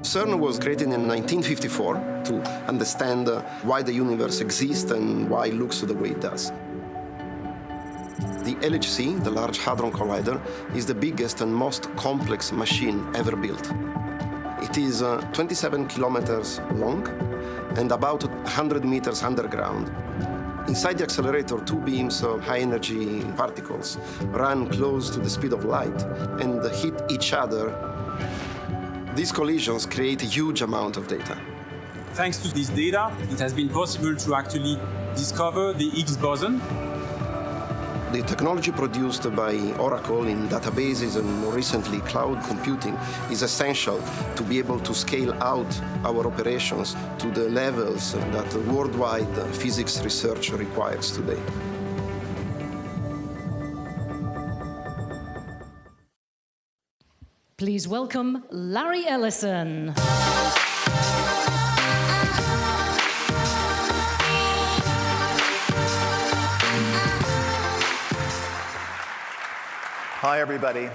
CERN was created in 1954 to understand why the universe exists and why it looks the way it does. The LHC, the Large Hadron Collider, is the biggest and most complex machine ever built. It is 27 kilometers long and about 100 meters underground. Inside the accelerator, two beams of high-energy particles run close to the speed of light and hit each other. These collisions create a huge amount of data. Thanks to this data, it has been possible to actually discover the Higgs boson. The technology produced by Oracle in databases and more recently cloud computing is essential to be able to scale out our operations to the levels that worldwide physics research requires today. Please welcome Larry Ellison. Hi, everybody.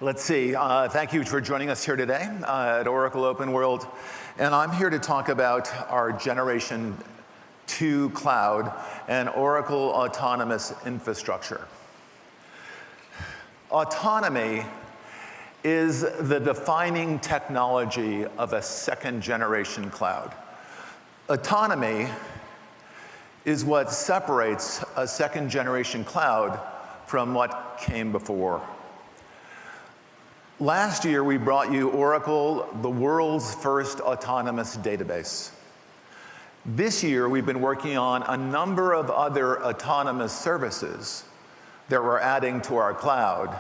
Let's see. Thank you for joining us here today at Oracle OpenWorld. And I'm here to talk about our Generation 2 cloud and Oracle autonomous infrastructure. Autonomy is the defining technology of a second-generation cloud. Autonomy is what separates a second-generation cloud from what came before. Last year, we brought you Oracle, the world's first autonomous database. This year, we've been working on a number of other autonomous services that we're adding to our cloud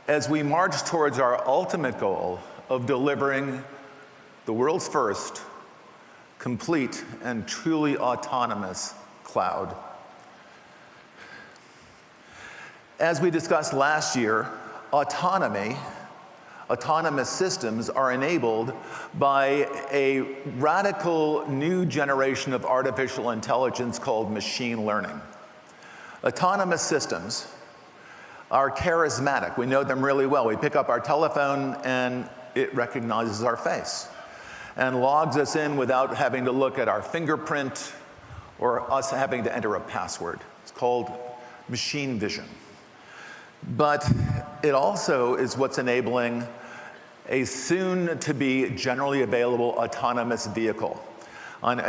as we march towards our ultimate goal of delivering the world's first complete and truly autonomous cloud. As we discussed last year, autonomous systems are enabled by a radical new generation of artificial intelligence called machine learning. Autonomous systems are charismatic. We know them really well. We pick up our telephone and it recognizes our face and logs us in without having to look at our fingerprint or us having to enter a password. It's called machine vision. But it also is what's enabling a soon-to-be generally available autonomous vehicle. On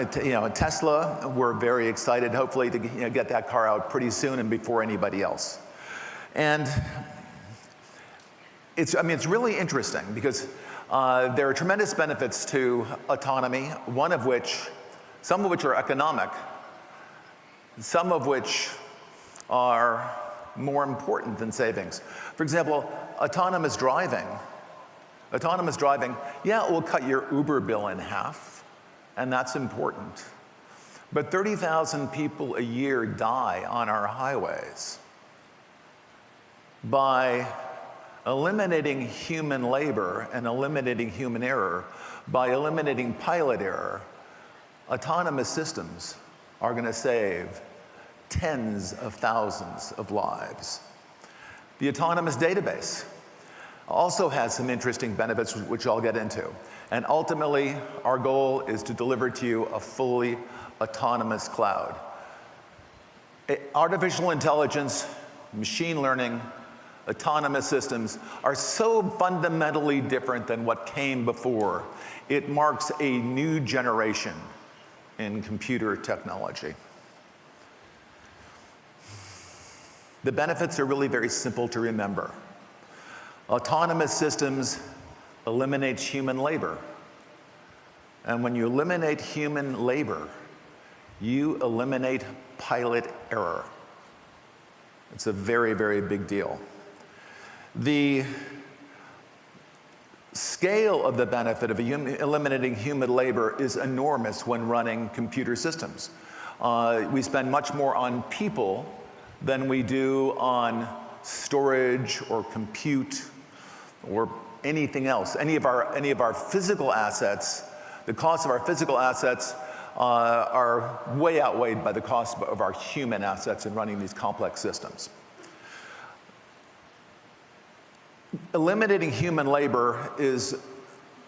Tesla, we're very excited, hopefully, to get that car out pretty soon and before anybody else. And it's really interesting because there are tremendous benefits to autonomy, some of which are economic, some of which are more important than savings. For example, autonomous driving, yeah, it will cut your Uber bill in half, and that's important. But 30,000 people a year die on our highways. By eliminating human labor and eliminating human error, by eliminating pilot error, autonomous systems are going to save tens of thousands of lives. The autonomous database also has some interesting benefits, which I'll get into. And ultimately, our goal is to deliver to you a fully autonomous cloud. Artificial intelligence, machine learning, autonomous systems are so fundamentally different than what came before. It marks a new generation in computer technology. The benefits are really very simple to remember. Autonomous systems eliminates human labor. And when you eliminate human labor, you eliminate pilot error. It's a very, very big deal. The scale of the benefit of eliminating human labor is enormous when running computer systems. We spend much more on people than we do on storage or compute or anything else. Any of our physical assets, the cost of our physical assets are way outweighed by the cost of our human assets in running these complex systems. Eliminating human labor is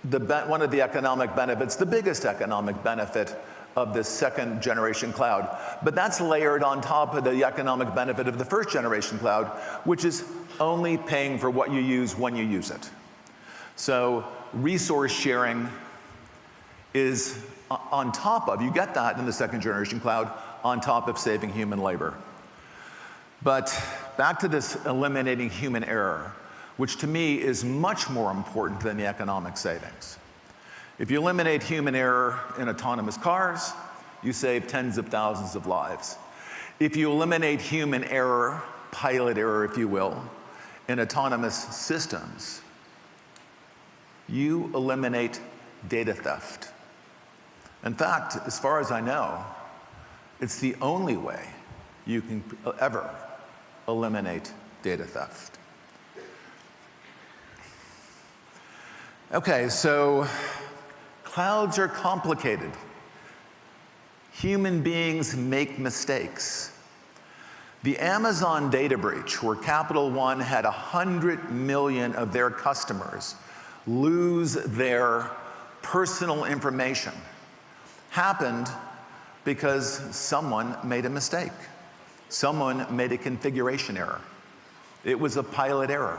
one of the economic benefits, the biggest economic benefit of this second generation cloud. But that's layered on top of the economic benefit of the first generation cloud, which is only paying for what you use when you use it. So resource sharing is on top of, you get that in the second generation cloud, on top of saving human labor. But back to this eliminating human error, which to me is much more important than the economic savings. If you eliminate human error in autonomous cars, you save tens of thousands of lives. If you eliminate human error, pilot error if you will, in autonomous systems, you eliminate data theft. In fact, as far as I know, it's the only way you can ever eliminate data theft. Okay, so clouds are complicated. Human beings make mistakes. The Amazon data breach, where Capital One had 100 million of their customers lose their personal information, happened because someone made a mistake. Someone made a configuration error. It was a pilot error.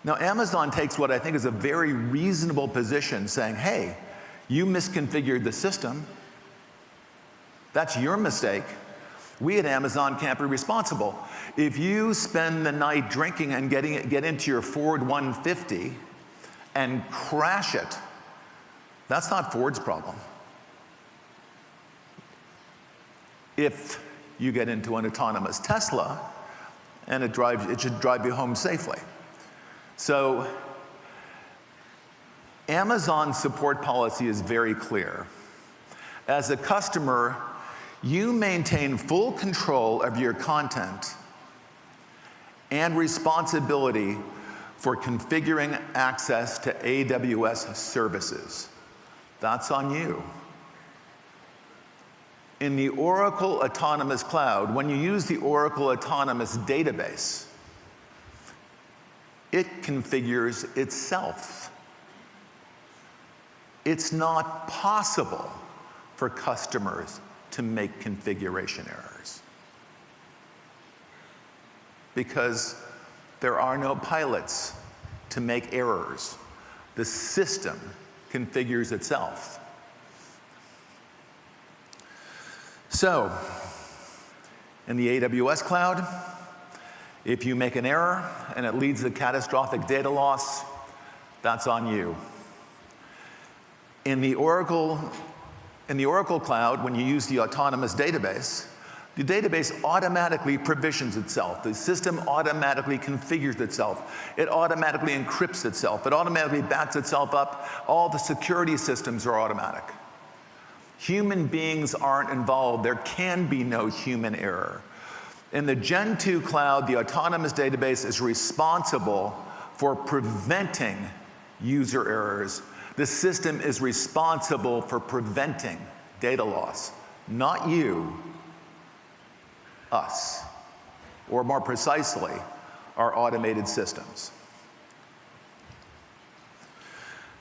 Now, Amazon takes what I think is a very reasonable position, saying, hey, you misconfigured the system. That's your mistake. We at Amazon can't be responsible. If you spend the night drinking and get into your Ford 150 and crash it, that's not Ford's problem. If you get into an autonomous Tesla and it should drive you home safely. So Amazon's support policy is very clear. As a customer, you maintain full control of your content and responsibility for configuring access to AWS services. That's on you. In the Oracle Autonomous Cloud, when you use the Oracle Autonomous Database, it configures itself. It's not possible for customers to make configuration errors because there are no pilots to make errors. The system configures itself. So, in the AWS cloud, if you make an error and it leads to catastrophic data loss, that's on you. In the Oracle cloud, when you use the autonomous database, the database automatically provisions itself. The system automatically configures itself. It automatically encrypts itself. It automatically backs itself up. All the security systems are automatic. Human beings aren't involved. There can be no human error. In the Gen 2 cloud, the autonomous database is responsible for preventing user errors. The system is responsible for preventing data loss. Not you, us, or more precisely, our automated systems.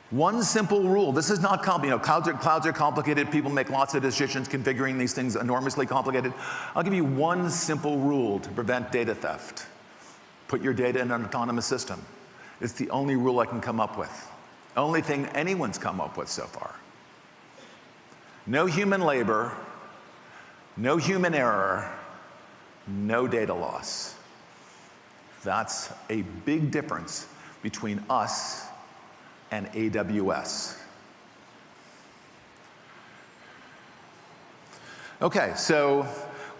One simple rule. This is not complicated. Clouds are complicated. People make lots of decisions configuring these things enormously complicated. I'll give you one simple rule to prevent data theft. Put your data in an autonomous system. It's the only rule I can come up with. Only thing anyone's come up with so far. No human labor, no human error, no data loss. That's a big difference between us and AWS. Okay, so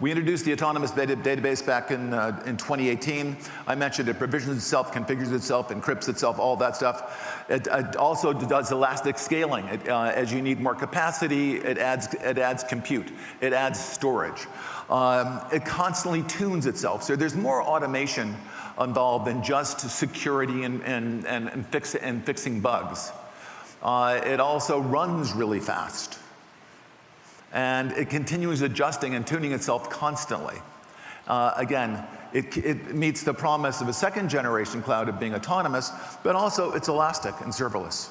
we introduced the autonomous database back in 2018. I mentioned it provisions itself, configures itself, encrypts itself, all that stuff. It also does elastic scaling. As you need more capacity, it adds compute. It adds storage. It constantly tunes itself. So there's more automation involved than just security and fixing bugs. It also runs really fast. And it continues adjusting and tuning itself constantly. Again, It meets the promise of a second generation cloud of being autonomous, but also it's elastic and serverless.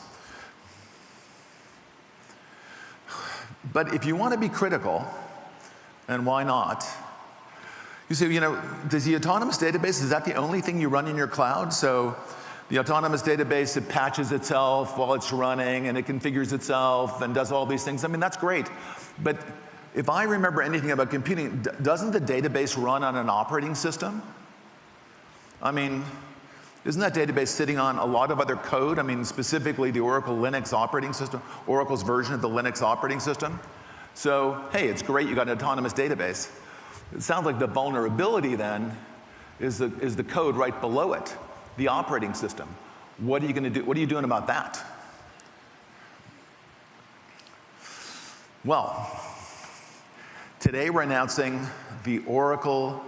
But if you want to be critical, and why not? You say, does the autonomous database, is that the only thing you run in your cloud? So the autonomous database, it patches itself while it's running, and it configures itself, and does all these things. I mean, that's great. But if I remember anything about computing, doesn't the database run on an operating system? I mean, isn't that database sitting on a lot of other code? I mean, specifically the Oracle Linux operating system, Oracle's version of the Linux operating system. So, hey, it's great you got an autonomous database. It sounds like the vulnerability then is the code right below it, the operating system. What are you going to do? What are you doing about that? Well, today we're announcing the Oracle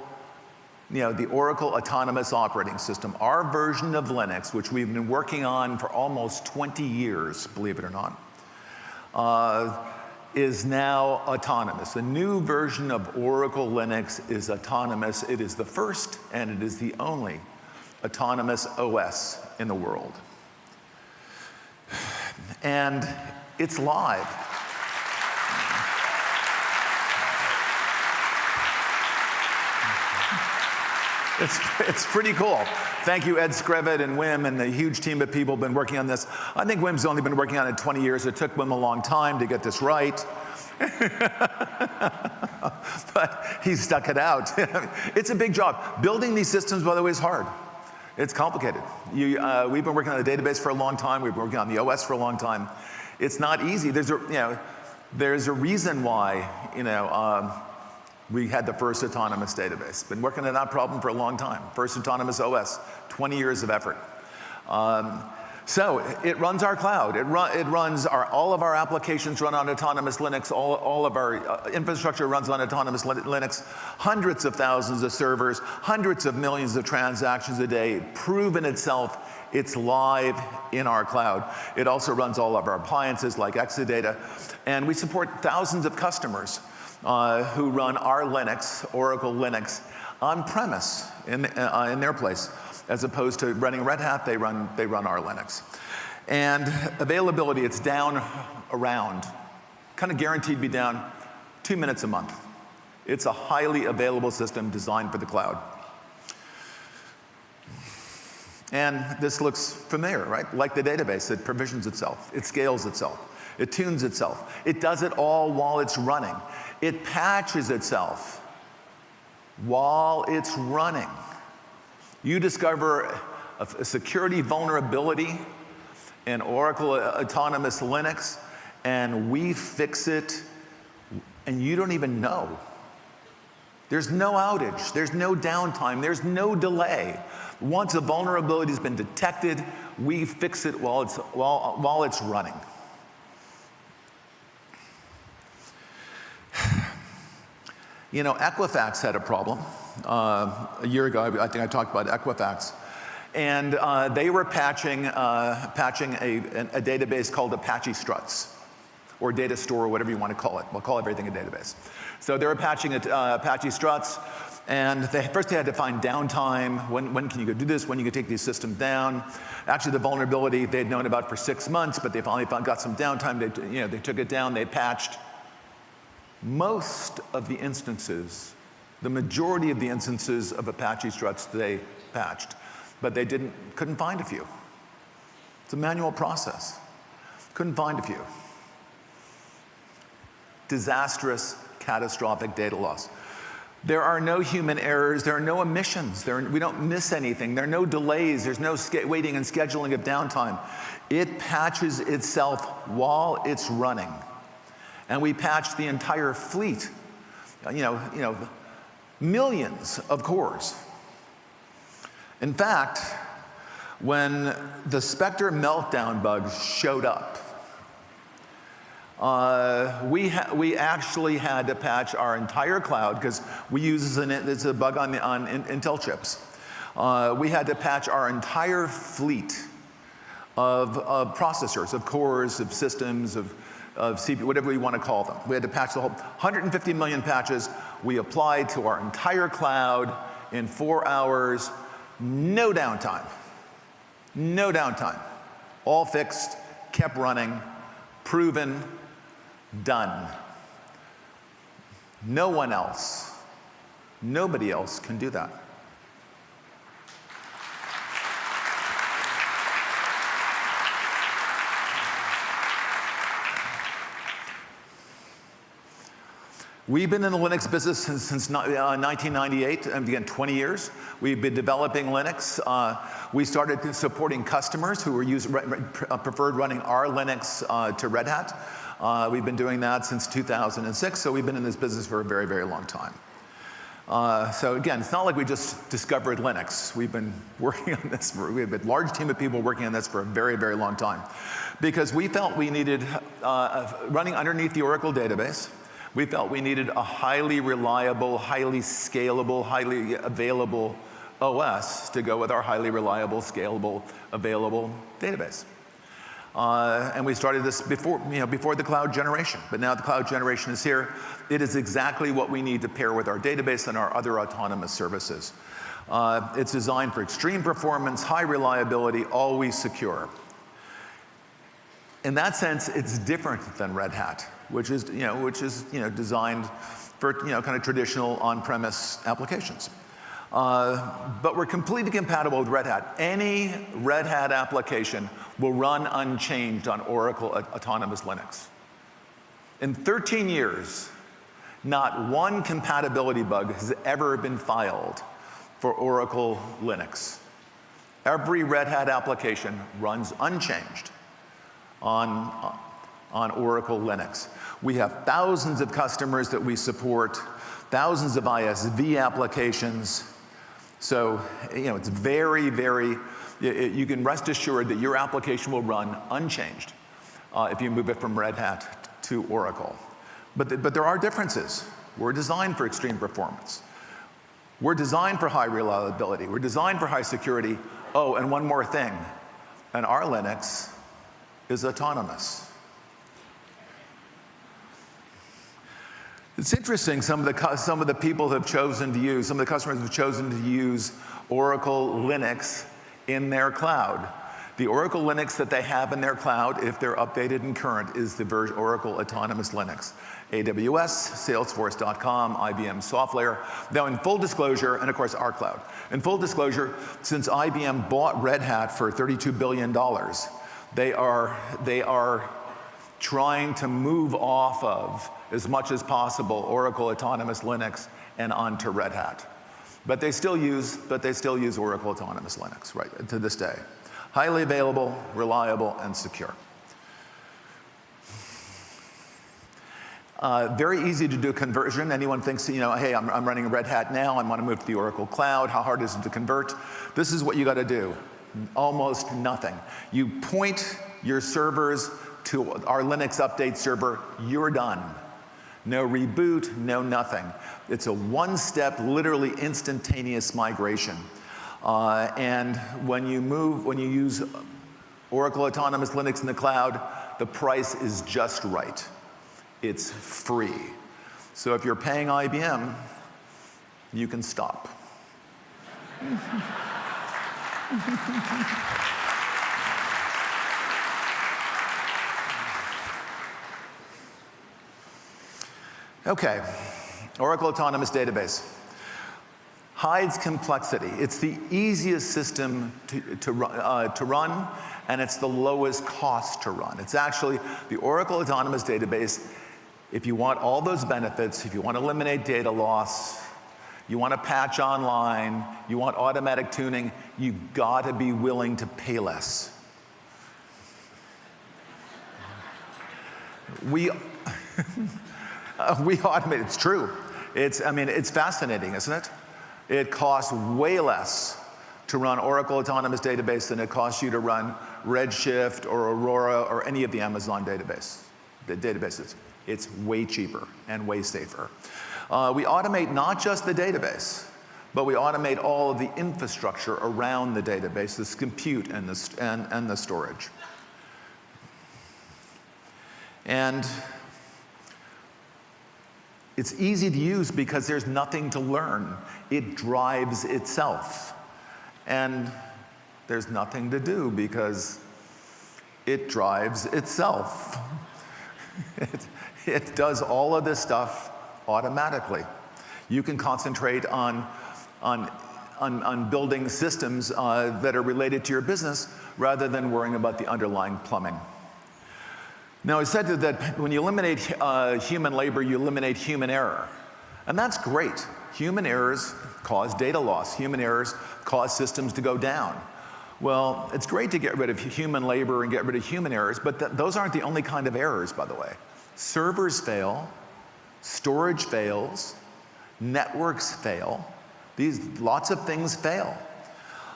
Autonomous Operating System, our version of Linux, which we've been working on for almost 20 years, believe it or not, is now autonomous. The new version of Oracle Linux is autonomous. It is the first and it is the only autonomous OS in the world. And it's live. It's pretty cool. Thank you, Ed Scrivet and Wim and the huge team of people who've been working on this. I think Wim's only been working on it 20 years. It took Wim a long time to get this right. But he stuck it out. It's a big job. Building these systems, by the way, is hard. It's complicated. We've been working on the database for a long time. We've been working on the OS for a long time. It's not easy. There's a reason why, we had the first autonomous database. Been working on that problem for a long time. First autonomous OS, 20 years of effort. So it runs our cloud. It runs all of our applications run on autonomous Linux. All of our infrastructure runs on autonomous Linux. Hundreds of thousands of servers, hundreds of millions of transactions a day. Proven itself. It's live in our cloud. It also runs all of our appliances like Exadata. And we support thousands of customers who run our Linux, Oracle Linux, on-premise in their place, as opposed to running Red Hat. They run our Linux. And availability, it's down around, kind of guaranteed to be down 2 minutes a month. It's a highly available system designed for the cloud. And this looks familiar, right? Like the database, it provisions itself, it scales itself. It tunes itself. It does it all while it's running. It patches itself while it's running. You discover a security vulnerability in Oracle Autonomous Linux, and we fix it, and you don't even know. There's no outage. There's no downtime. There's no delay. Once a vulnerability has been detected, we fix it while it's running. Equifax had a problem. A year ago, I think I talked about Equifax. And they were patching a database called Apache Struts, or data store, or whatever you want to call it. We'll call everything a database. So they were patching Apache Struts, and first they had to find downtime. When can you go do this? When you can take these systems down? Actually, the vulnerability they'd known about for 6 months, but they finally got some downtime. They took it down. They patched. Most of the instances, the majority of the instances of Apache Struts they patched, but they couldn't find a few. It's a manual process. Couldn't find a few. Disastrous, catastrophic data loss. There are no human errors. There are no omissions. We don't miss anything. There are no delays. There's no waiting and scheduling of downtime. It patches itself while it's running. And we patched the entire fleet, millions of cores. In fact, when the Spectre meltdown bug showed up, we actually had to patch our entire cloud because we use it's a bug on Intel chips. We had to patch our entire fleet of processors, of cores, of systems, of CPU, whatever you want to call them. We had to patch the whole 150 million patches. We applied to our entire cloud in 4 hours, no downtime. No downtime. All fixed, kept running, proven, done. No one else, nobody else can do that. We've been in the Linux business since 1998, and again, 20 years. We've been developing Linux. We started supporting customers who were preferred running our Linux to Red Hat. We've been doing that since 2006, so we've been in this business for a very, very long time. So again, it's not like we just discovered Linux. We've been working on this, we have a large team of people working on this for a very, very long time. Because we felt we needed, running underneath the Oracle database, we felt we needed a highly reliable, highly scalable, highly available OS to go with our highly reliable, scalable, available database. And we started this before the cloud generation, but now the cloud generation is here. It is exactly what we need to pair with our database and our other autonomous services. It's designed for extreme performance, high reliability, always secure. In that sense, it's different than Red Hat, which is designed for kind of traditional on-premise applications. But we're completely compatible with Red Hat. Any Red Hat application will run unchanged on Oracle Autonomous Linux. In 13 years, not one compatibility bug has ever been filed for Oracle Linux. Every Red Hat application runs unchanged on Oracle Linux. We have thousands of customers that we support, thousands of ISV applications. So, it's very, very, you can rest assured that your application will run unchanged if you move it from Red Hat to Oracle. But there are differences. We're designed for extreme performance. We're designed for high reliability. We're designed for high security. Oh, and one more thing. And our Linux is autonomous. It's interesting, some of the people have chosen to use, some of the customers have chosen to use Oracle Linux in their cloud. The Oracle Linux that they have in their cloud, if they're updated and current, is the Oracle Autonomous Linux. AWS, Salesforce.com, IBM Software. Now in full disclosure, and of course our cloud. In full disclosure, since IBM bought Red Hat for $32 billion, they are trying to move off of, as much as possible, Oracle Autonomous Linux and onto Red Hat. But they still use Oracle Autonomous Linux, right, to this day. Highly available, reliable, and secure. Very easy to do conversion. Anyone thinks, hey, I'm running a Red Hat now, I want to move to the Oracle Cloud. How hard is it to convert? This is what you got to do. Almost nothing. You point your servers to our Linux update server, you're done. No reboot, no nothing. It's a one-step, literally instantaneous migration. And when you use Oracle Autonomous Linux in the cloud, the price is just right. It's free. So if you're paying IBM, you can stop. Okay, Oracle Autonomous Database. Hides complexity. It's the easiest system to run, and it's the lowest cost to run. It's actually the Oracle Autonomous Database. If you want all those benefits, if you want to eliminate data loss, you want to patch online, you want automatic tuning, you've got to be willing to pay less. We automate, it's true. It's fascinating, isn't it? It costs way less to run Oracle Autonomous Database than it costs you to run Redshift or Aurora or any of the Amazon databases. It's way cheaper and way safer. We automate not just the database, but we automate all of the infrastructure around the database, this compute and the storage. And It's easy to use because there's nothing to learn. It drives itself. And there's nothing to do because it drives itself. It does all of this stuff automatically. You can concentrate on building systems that are related to your business rather than worrying about the underlying plumbing. Now, I said that when you eliminate human labor, you eliminate human error. And that's great. Human errors cause data loss. Human errors cause systems to go down. Well, it's great to get rid of human labor and get rid of human errors, but those aren't the only kind of errors, by the way. Servers fail, storage fails, networks fail. Lots of things fail.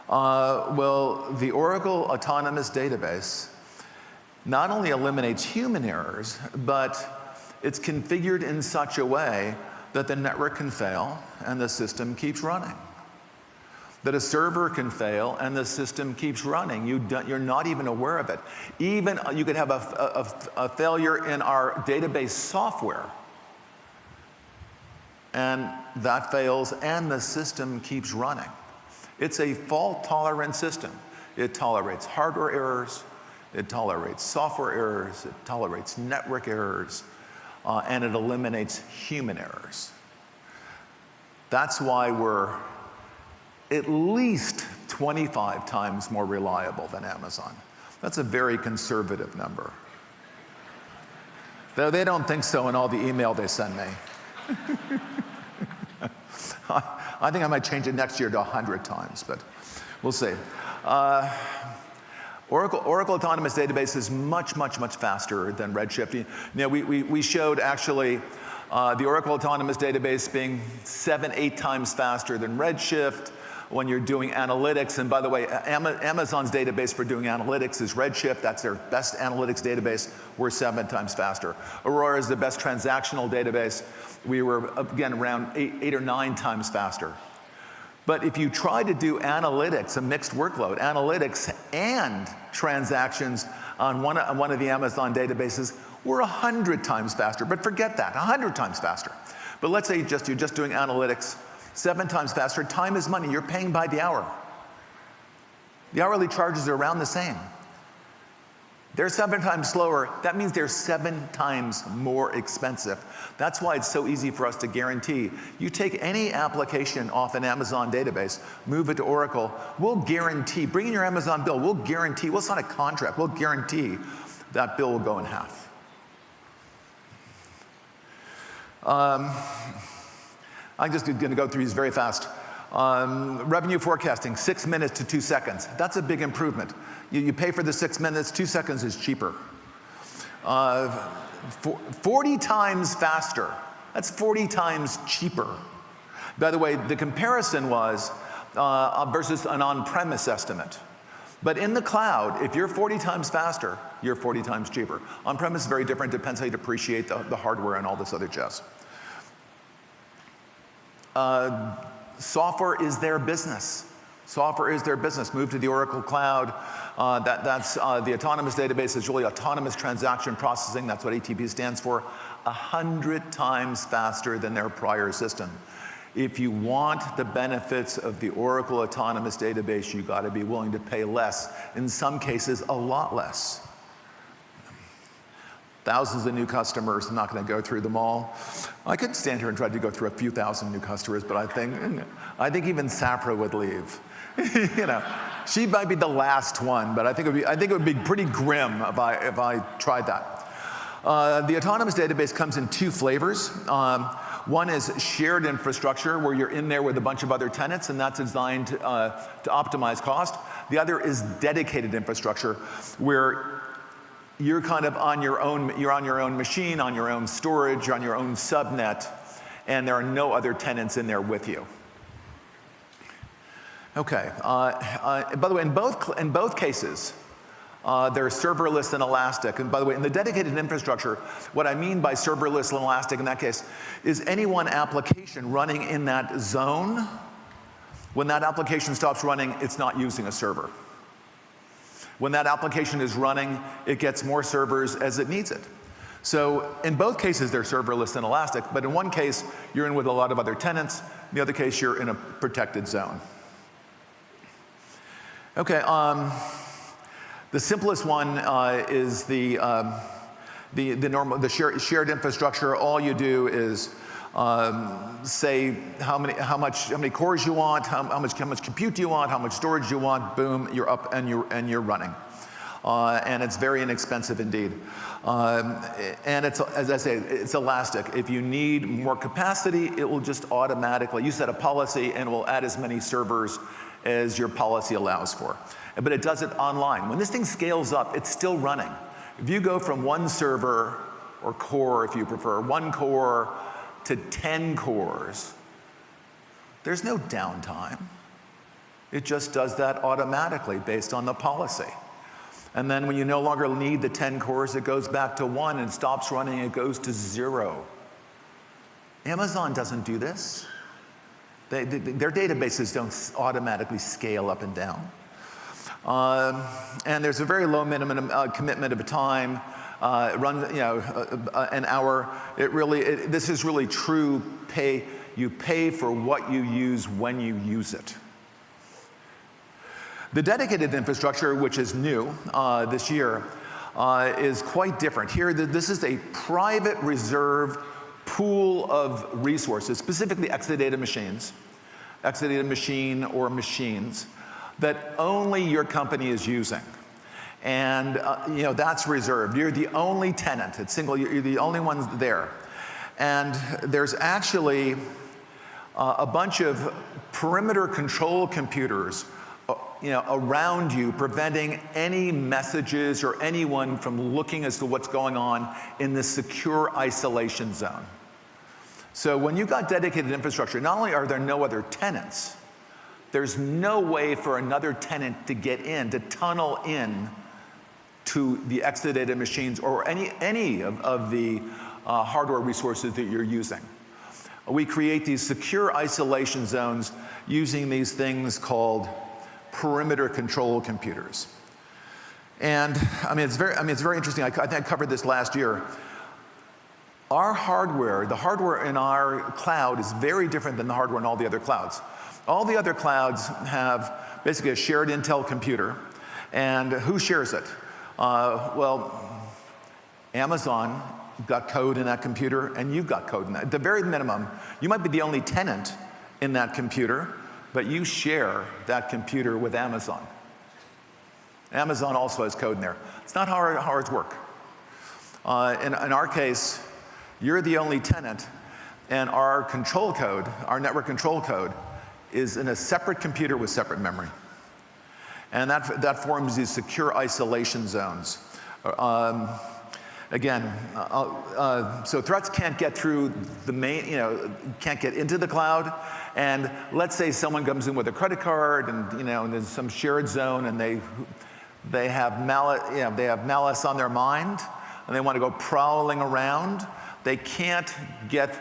Well, the Oracle Autonomous Database not only eliminates human errors, but it's configured in such a way that the network can fail and the system keeps running. That a server can fail and the system keeps running. You're not even aware of it. Even you could have a failure in our database software, and that fails and the system keeps running. It's a fault-tolerant system. It tolerates hardware errors, it tolerates software errors, it tolerates network errors, and it eliminates human errors. That's why we're at least 25 times more reliable than Amazon. That's a very conservative number. Though they don't think so in all the email they send me. I think I might change it next year to 100 times, but we'll see. Oracle Autonomous Database is much, much, much faster than Redshift. You know, we showed actually the Oracle Autonomous Database being 7-8 times faster than Redshift when you're doing analytics. And by the way, Amazon's database for doing analytics is Redshift. That's their best analytics database. We're 7 times faster. Aurora is the best transactional database. We were, again, around 8 or 9 times faster. But if you try to do analytics, a mixed workload, analytics and transactions on one of the Amazon databases, we're 100 times faster. But forget that, 100 times faster. But let's say you're just doing analytics, 7 times faster. Time is money. You're paying by the hour. The hourly charges are around the same. They're 7 times slower. That means they're 7 times more expensive. That's why it's so easy for us to guarantee. You take any application off an Amazon database, move it to Oracle, we'll guarantee, bring in your Amazon bill, we'll guarantee, well, it's not a contract, we'll guarantee that bill will go in half. I'm just going to go through these very fast. Revenue forecasting, 6 minutes to 2 seconds. That's a big improvement. You pay for the 6 minutes, 2 seconds is cheaper. 40 times faster. That's 40 times cheaper. By the way, the comparison was versus an on-premise estimate. But in the cloud, if you're 40 times faster, you're 40 times cheaper. On-premise is very different, depends how you depreciate the hardware and all this other jazz. Software is their business. Software is their business. Move to the Oracle Cloud. That's the Autonomous Database is really autonomous transaction processing. That's what ATP stands for. 100 times faster than their prior system. If you want the benefits of the Oracle Autonomous Database, you've got to be willing to pay less. In some cases, a lot less. Thousands of new customers. I'm not going to go through them all. I could stand here and try to go through a few thousand new customers, but I think even Safra would leave. You know, she might be the last one, but I think it would be pretty grim if I tried that. The Autonomous Database comes in 2 flavors. One is shared infrastructure, where you're in there with a bunch of other tenants, and that's designed to optimize cost. The other is dedicated infrastructure, where you're kind of on your own machine, on your own storage, on your own subnet, and there are no other tenants in there with you. Okay. By the way, in both cases, they're serverless and elastic. And by the way, in the dedicated infrastructure, what I mean by serverless and elastic in that case is any one application running in that zone, when that application stops running, it's not using a server. When that application is running, it gets more servers as it needs it. So in both cases, they're serverless and elastic, but in one case, you're in with a lot of other tenants. In the other case, you're in a protected zone. Okay, the simplest one is the shared infrastructure. All you do is say how many cores you want, how much compute you want, how much storage you want. Boom, you're up and you're running. And it's very inexpensive indeed. And it's, as I say, it's elastic. If you need more capacity, it will just automatically, you set a policy and it will add as many servers as your policy allows for. But it does it online. When this thing scales up, it's still running. If you go from one server, or core if you prefer, one core to 10 cores, there's no downtime. It just does that automatically based on the policy. And then when you no longer need the 10 cores, it goes back to 1 and stops running, it goes to 0. Amazon doesn't do this. Their databases don't automatically scale up and down. And there's a very low minimum commitment of time. It runs, an hour. This is really true pay. You pay for what you use when you use it. The dedicated infrastructure, which is new this year, is quite different. Here, this is a private reserved pool of resources, specifically Exadata machines, Exadata machine or machines, that only your company is using. And that's reserved. You're the only tenant. It's single. You're the only ones there. And there's actually a bunch of perimeter control computers around you, preventing any messages or anyone from looking as to what's going on in the secure isolation zone. So when you've got dedicated infrastructure, not only are there no other tenants, there's no way for another tenant to get in, to tunnel in to the Exadata machines or any of the hardware resources that you're using. We create these secure isolation zones using these things called perimeter control computers. And it's very interesting. I think I covered this last year. Our hardware, the hardware in our cloud is very different than the hardware in all the other clouds. All the other clouds have basically a shared Intel computer. And who shares it? Amazon got code in that computer, and you've got code in that. At the very minimum, you might be the only tenant in that computer, but you share that computer with Amazon. Amazon also has code in there. It's not how ours work. In our case, you're the only tenant, and our control code, our network control code, is in a separate computer with separate memory. And that forms these secure isolation zones. So threats can't get through the main, can't get into the cloud. And let's say someone comes in with a credit card, and and there's some shared zone, and they have malice on their mind, and they want to go prowling around. They can't get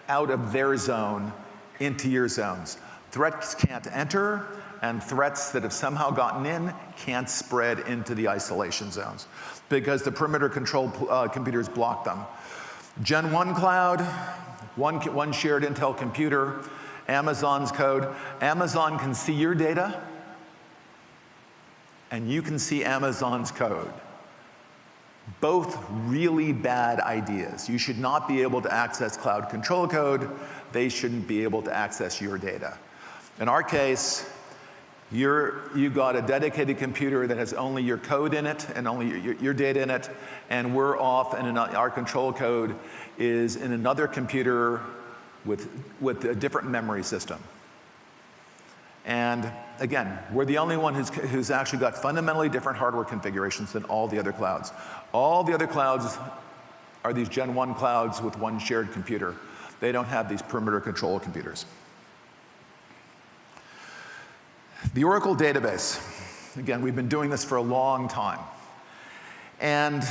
out of their zone into your zones. Threats can't enter, and threats that have somehow gotten in can't spread into the isolation zones because the perimeter control computers block them. Gen 1 cloud, one shared Intel computer, Amazon's code. Amazon can see your data, and you can see Amazon's code. Both really bad ideas. You should not be able to access cloud control code. They shouldn't be able to access your data. In our case, you've got a dedicated computer that has only your code in it and only your data in it, and we're off, and our control code is in another computer with a different memory system. And again, we're the only one who's actually got fundamentally different hardware configurations than all the other clouds. All the other clouds are these Gen 1 clouds with one shared computer. They don't have these perimeter control computers. The Oracle database. Again, we've been doing this for a long time. And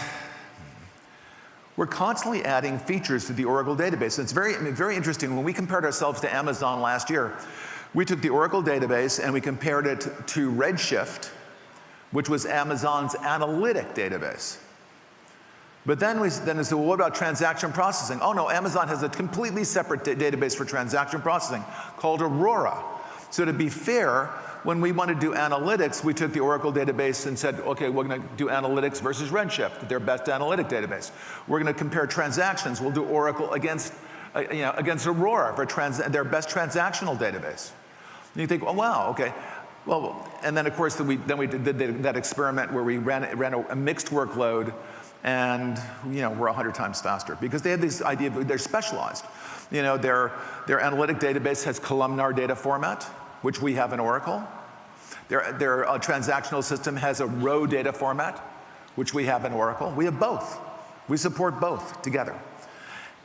we're constantly adding features to the Oracle database. It's very interesting. When we compared ourselves to Amazon last year, we took the Oracle database and we compared it to Redshift, which was Amazon's analytic database. But then we said, well, what about transaction processing? Oh no, Amazon has a completely separate database for transaction processing called Aurora. So to be fair, when we wanted to do analytics, we took the Oracle database and said, okay, we're going to do analytics versus Redshift, their best analytic database. We're going to compare transactions. We'll do Oracle against Aurora for their best transactional database. And you think, oh wow, okay. Well, and then of course we did that experiment where we ran a mixed workload, and we're 100 times faster because they had this idea of they're specialized. Their analytic database has columnar data format, which we have in Oracle. Their transactional system has a row data format, which we have in Oracle. We have both. We support both together.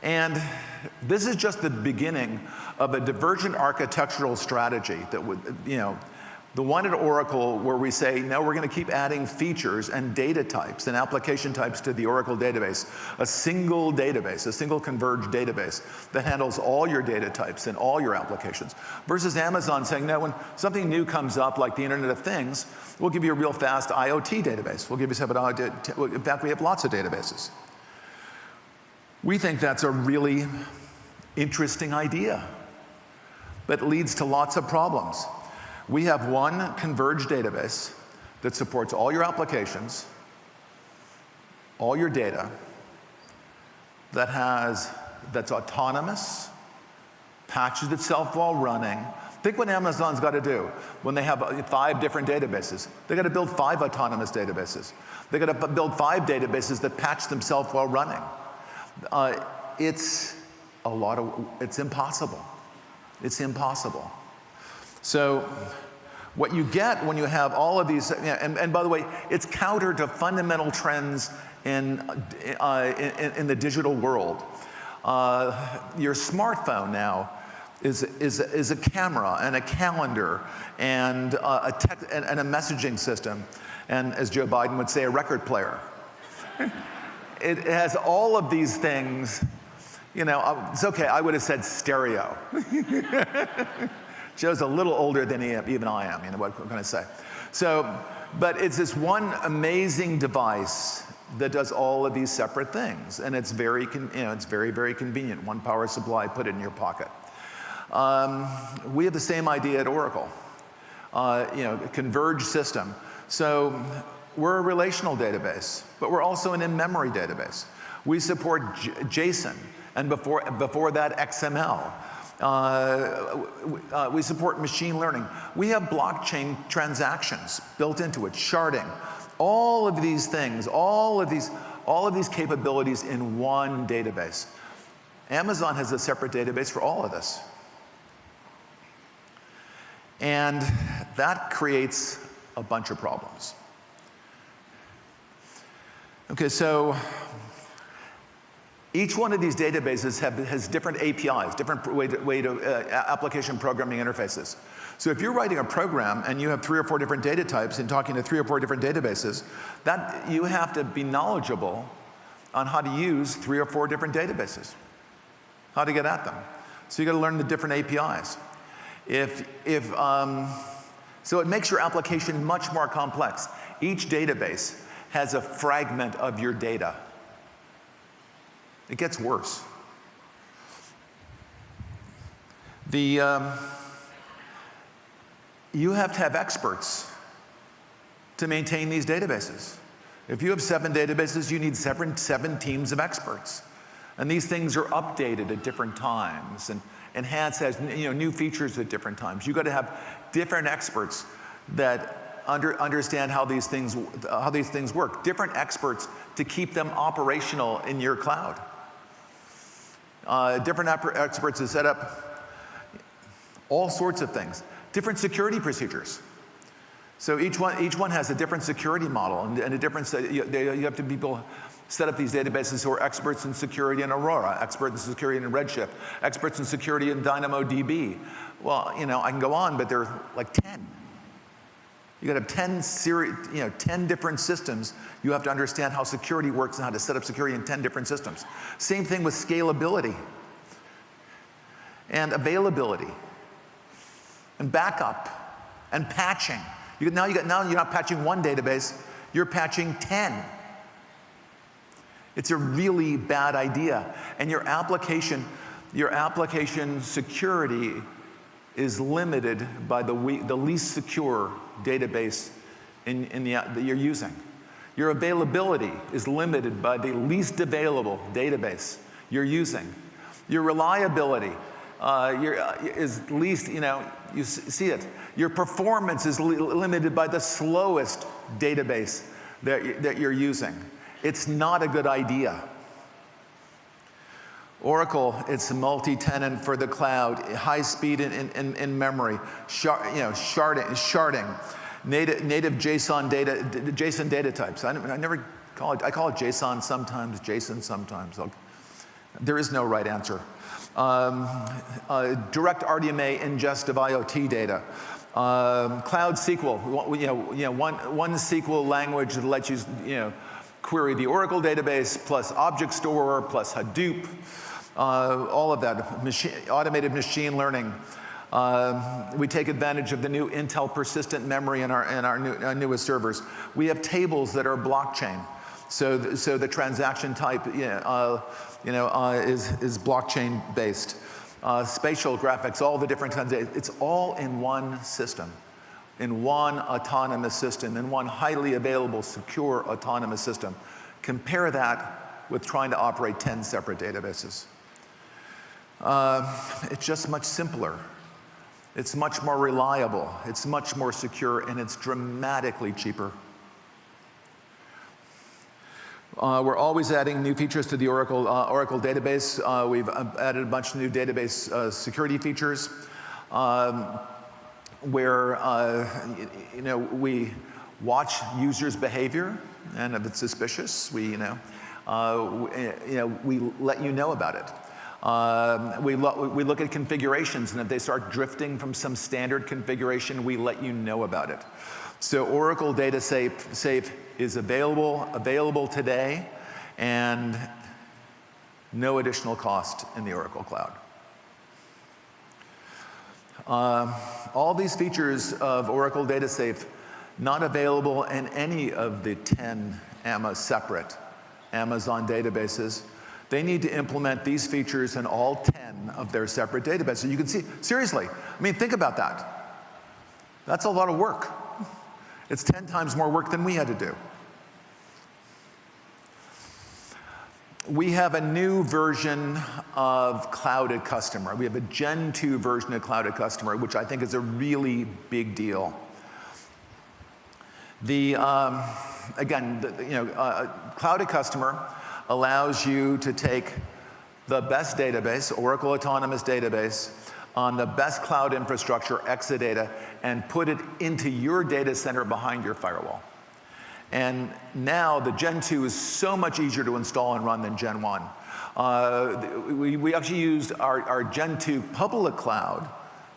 And this is just the beginning of a divergent architectural strategy that would, the one at Oracle where we say, no, we're going to keep adding features and data types and application types to the Oracle database. A single database, a single converged database that handles all your data types and all your applications. Versus Amazon saying, no, when something new comes up like the Internet of Things, we'll give you a real fast IoT database. We'll give you separate, in fact, we have lots of databases. We think that's a really interesting idea, but leads to lots of problems. We have one converged database that supports all your applications, all your data, that's autonomous, patches itself while running. Think what Amazon's got to do when they have 5 different databases. They got to build 5 autonomous databases. They got to build 5 databases that patch themselves while running. It's impossible. It's impossible. So what you get when you have all of these, and by the way, it's counter to fundamental trends in the digital world. Your smartphone now is a camera and a calendar and a messaging system, and as Joe Biden would say, a record player. It has all of these things. It's okay, I would have said stereo. Joe's a little older than even I am, what can I say? So, but it's this one amazing device that does all of these separate things, and it's very, very convenient. One power supply, put it in your pocket. We have the same idea at Oracle, converged system. So we're a relational database, but we're also an in-memory database. We support JSON, and before that, XML. We support machine learning. We have blockchain transactions built into it, sharding. All of these things, all of these capabilities in one database. Amazon has a separate database for all of this. And that creates a bunch of problems. Okay, so each one of these databases has different APIs, different application programming interfaces. So if you're writing a program and you have 3 or 4 different data types and talking to 3 or 4 different databases, that you have to be knowledgeable on how to use 3 or 4 different databases, how to get at them. So you got to learn the different APIs. So it makes your application much more complex. Each database has a fragment of your data. It gets worse. You have to have experts to maintain these databases. If you have 7 databases, you need 7 teams of experts. And these things are updated at different times and enhanced as new features at different times. You've got to have different experts that understand how these things work. Different experts to keep them operational in your cloud. Different experts to set up all sorts of things. Different security procedures. So each one has a different security model and a different. You have to people set up these databases who are experts in security in Aurora, experts in security in Redshift, experts in security in DynamoDB. Well, I can go on, but there are like 10. You got to have 10 different systems. You have to understand how security works and how to set up security in 10 different systems. Same thing with scalability and availability and backup and patching. Now you're not patching one database, you're patching 10. It's a really bad idea. And your application security is limited by the least secure database that you're using. Your availability is limited by the least available database you're using. Your reliability is least, you see it. Your performance is limited by the slowest database that you're using. It's not a good idea. Oracle, it's multi-tenant for the cloud, high speed in memory, sharding, native JSON data types. I call it JSON sometimes, JSON sometimes. There is no right answer. Direct RDMA ingest of IoT data. Cloud SQL, one SQL language that lets you, query the Oracle database plus object store plus Hadoop, all of that, automated machine learning. We take advantage of the new Intel persistent memory in our newest servers. We have tables that are blockchain, so the transaction type, is blockchain based. Spatial graphics, all the different kinds of, it's all in one system, in one autonomous system, in one highly available, secure autonomous system. Compare that with trying to operate 10 separate databases. It's just much simpler. It's much more reliable. It's much more secure, and it's dramatically cheaper. We're always adding new features to the Oracle database. We've added a bunch of new database security features where we watch users' behavior, and if it's suspicious, we let you know about it. We look at configurations, and if they start drifting from some standard configuration, we let you know about it. So Oracle Data Safe is available today, and no additional cost in the Oracle Cloud. All these features of Oracle Data Safe not available in any of the 10 separate Amazon databases. They need to implement these features in all 10 of their separate databases. So you can see, seriously, think about that. That's a lot of work. It's 10 times more work than we had to do. We have a new version of Clouded Customer. We have a Gen 2 version of Clouded Customer, which I think is a really big deal. Clouded Customer allows you to take the best database, Oracle Autonomous Database, on the best cloud infrastructure, Exadata, and put it into your data center behind your firewall. And now the Gen 2 is so much easier to install and run than Gen 1. We actually used our Gen 2 public cloud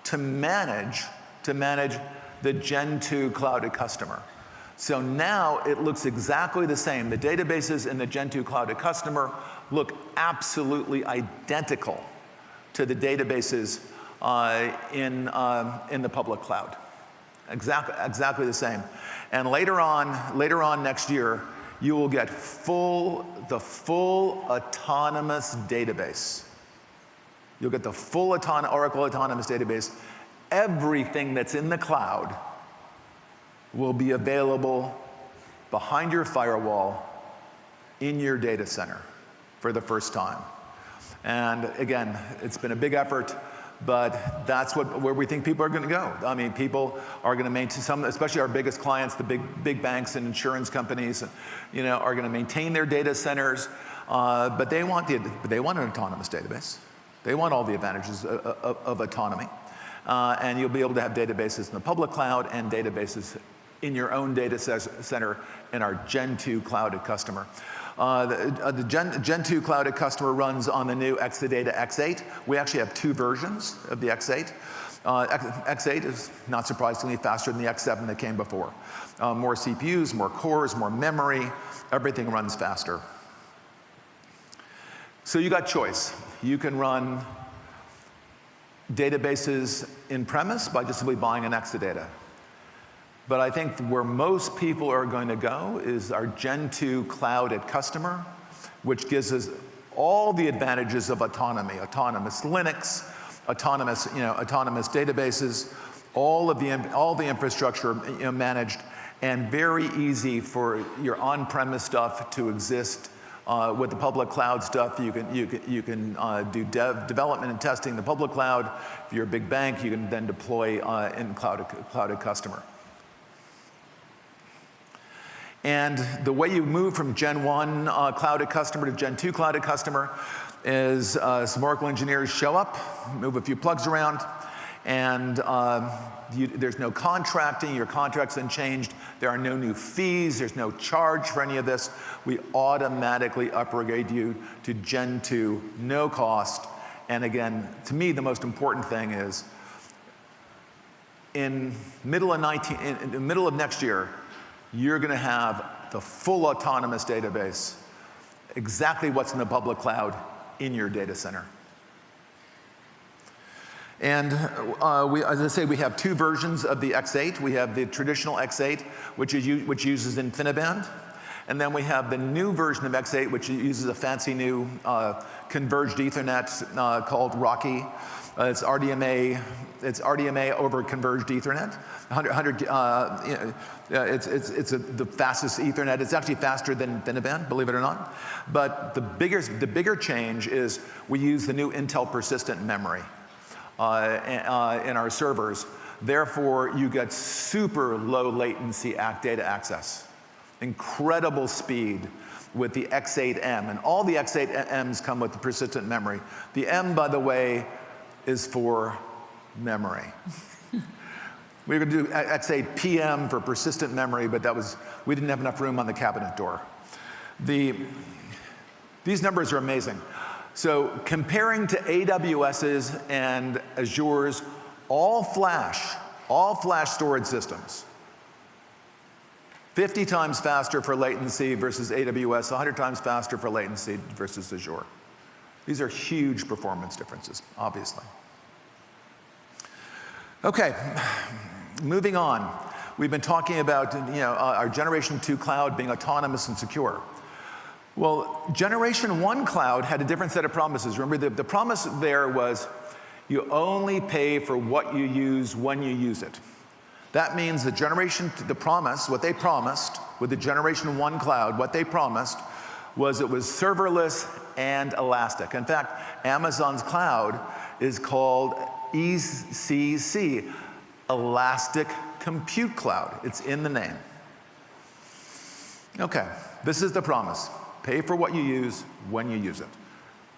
to manage the Gen 2 Clouded Customer. So now it looks exactly the same. The databases in the Gen 2 Clouded Customer look absolutely identical to the databases in the public cloud. Exactly the same. And later on next year, you will get the full autonomous database. You'll get the full Oracle Autonomous Database. Everything that's in the cloud will be available behind your firewall in your data center for the first time. And again, it's been a big effort, but that's where we think people are going to go. People are going to maintain some, especially our biggest clients, the big banks and insurance companies, are going to maintain their data centers, but they want an autonomous database. They want all the advantages of autonomy, and you'll be able to have databases in the public cloud and databases in your own data center in our Gen 2 Clouded Customer. The Gen 2 Clouded Customer runs on the new Exadata X8. We actually have 2 versions of the X8. X8 is, not surprisingly, faster than the X7 that came before. More CPUs, more cores, more memory, everything runs faster. So you got choice. You can run databases in-premise by just simply buying an Exadata. But I think where most people are going to go is our Gen 2 Clouded Customer, which gives us all the advantages of autonomy, autonomous Linux, autonomous databases, all the infrastructure managed, and very easy for your on-premise stuff to exist with the public cloud stuff. You can do development and testing in the public cloud. If you're a big bank, you can then deploy in clouded customer. And the way you move from Gen 1 clouded customer to Gen 2 clouded customer is some Oracle engineers show up, move a few plugs around, and there's no contracting. Your contract's unchanged. There are no new fees. There's no charge for any of this. We automatically upgrade you to Gen 2, no cost. And again, to me, the most important thing is in the middle of next year, you're going to have the full autonomous database, exactly what's in the public cloud in your data center. And as I say, we have two versions of the X8. We have the traditional X8, which uses InfiniBand. And then we have the new version of X8, which uses a fancy new converged Ethernet called Rocky. It's RDMA over converged Ethernet. It's the fastest Ethernet. It's actually faster than InfiniBand, believe it or not. But the bigger change is we use the new Intel persistent memory in our servers. Therefore, you get super low latency data access, incredible speed with the X8M. And all the X8Ms come with the persistent memory. The M, by the way, is for memory. We were going to do X8 PM for persistent memory, but we didn't have enough room on the cabinet door. These numbers are amazing. So comparing to AWS's and Azure's all flash storage systems, 50 times faster for latency versus AWS, 100 times faster for latency versus Azure. These are huge performance differences, obviously. Okay, moving on. We've been talking about our Generation 2 cloud being autonomous and secure. Well, Generation 1 cloud had a different set of promises. Remember, the promise there was you only pay for what you use when you use it. That means what they promised with the Generation 1 cloud, what they promised was it was serverless and elastic. In fact, Amazon's cloud is called ECC, Elastic Compute Cloud. It's in the name. Okay, this is the promise. Pay for what you use when you use it.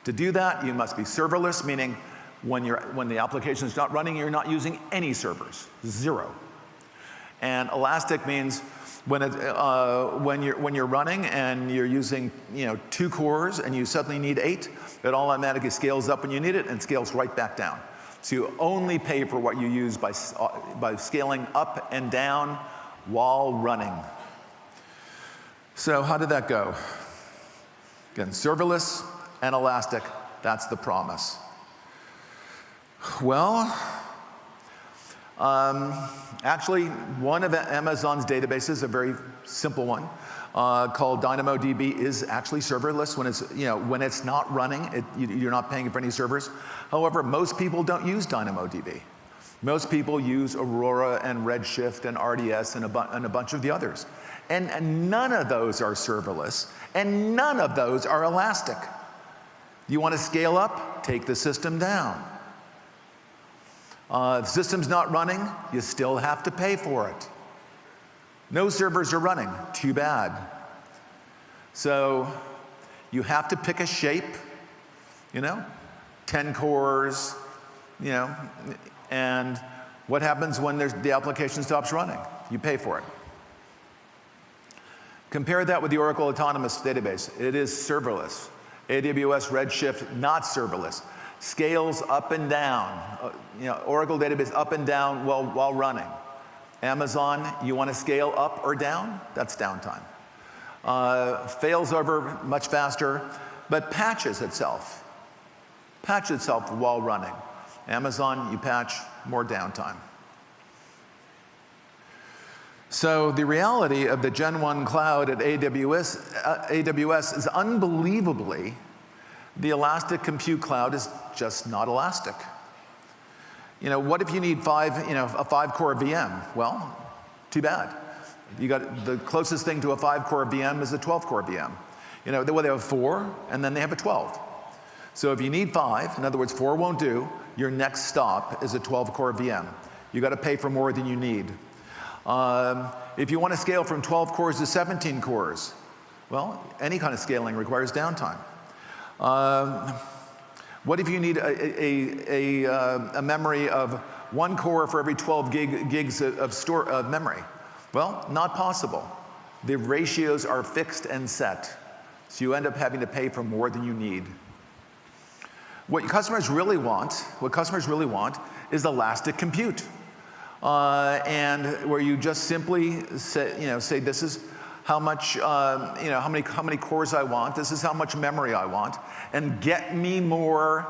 To do that, you must be serverless, meaning when the application is not running, you're not using any servers, zero. And elastic means when you're running and you're using 2 cores and you suddenly need 8, it automatically scales up when you need it and scales right back down. So you only pay for what you use by scaling up and down while running. So how did that go? Again, serverless and elastic, that's the promise. Well, actually, one of Amazon's databases, a very simple one, called DynamoDB, is actually serverless when it's not running. You're not paying for any servers. However, most people don't use DynamoDB. Most people use Aurora and Redshift and RDS and a bunch of the others. And none of those are serverless, and none of those are elastic. You want to scale up? Take the system down. If the system's not running, you still have to pay for it. No servers are running. Too bad. So you have to pick a shape, 10 cores, and what happens when the application stops running? You pay for it. Compare that with the Oracle Autonomous Database. It is serverless. AWS Redshift, not serverless. Scales up and down. Oracle Database up and down while running. Amazon, you want to scale up or down? That's downtime. Fails over much faster, but patches itself. Patches itself while running. Amazon, you patch, more downtime. So the reality of the Gen 1 cloud at AWS is unbelievably, the elastic compute cloud is just not elastic. What if you need a 5-core VM? Well, too bad. You got the closest thing to a 5-core VM is a 12-core VM. They have 4, and then they have a 12. So if you need 5, in other words, 4 won't do, your next stop is a 12-core VM. You got to pay for more than you need. If you want to scale from 12 cores to 17 cores, well, any kind of scaling requires downtime. What if you need a memory of 1 core for every 12 gigs of memory? Well, not possible. The ratios are fixed and set, so you end up having to pay for more than you need. What customers really want is elastic compute. And where you just simply say this is how much, how many cores I want, this is how much memory I want, and get me more